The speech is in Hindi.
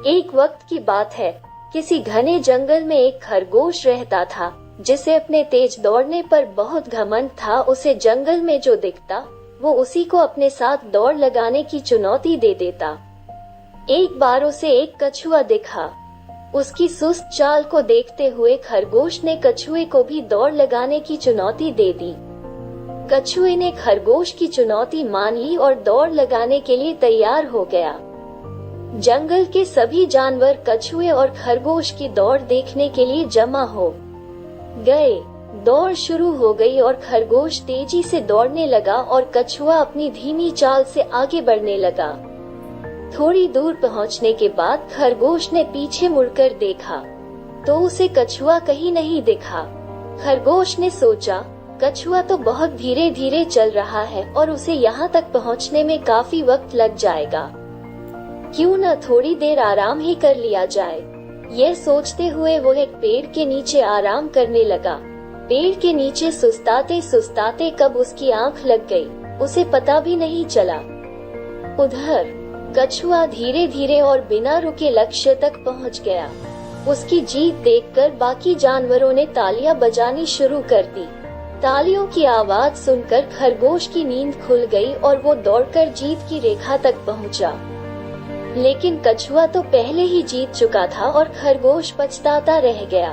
एक वक्त की बात है, किसी घने जंगल में एक खरगोश रहता था, जिसे अपने तेज दौड़ने पर बहुत घमंड था। उसे जंगल में जो दिखता, वो उसी को अपने साथ दौड़ लगाने की चुनौती दे देता। एक बार उसे एक कछुआ दिखा। उसकी सुस्त चाल को देखते हुए खरगोश ने कछुए को भी दौड़ लगाने की चुनौती दे दी। कछुए ने खरगोश की चुनौती मान ली और दौड़ लगाने के लिए तैयार हो गया। जंगल के सभी जानवर कछुए और खरगोश की दौड़ देखने के लिए जमा हो गए। दौड़ शुरू हो गई और खरगोश तेजी से दौड़ने लगा और कछुआ अपनी धीमी चाल से आगे बढ़ने लगा। थोड़ी दूर पहुंचने के बाद खरगोश ने पीछे मुड़कर देखा तो उसे कछुआ कहीं नहीं दिखा। खरगोश ने सोचा, कछुआ तो बहुत धीरे धीरे चल रहा है और उसे यहाँ तक पहुँचने में काफी वक्त लग जाएगा। क्यों न थोड़ी देर आराम ही कर लिया जाए। यह सोचते हुए वो एक पेड़ के नीचे आराम करने लगा। पेड़ के नीचे सुस्ताते सुस्ताते कब उसकी आंख लग गई, उसे पता भी नहीं चला। उधर कछुआ धीरे धीरे और बिना रुके लक्ष्य तक पहुंच गया। उसकी जीत देखकर बाकी जानवरों ने तालियां बजानी शुरू कर दी। तालियों की आवाज सुनकर खरगोश की नींद खुल गई और वो दौड़कर जीत की रेखा तक पहुंचा। लेकिन कछुआ तो पहले ही जीत चुका था और खरगोश पछताता रह गया।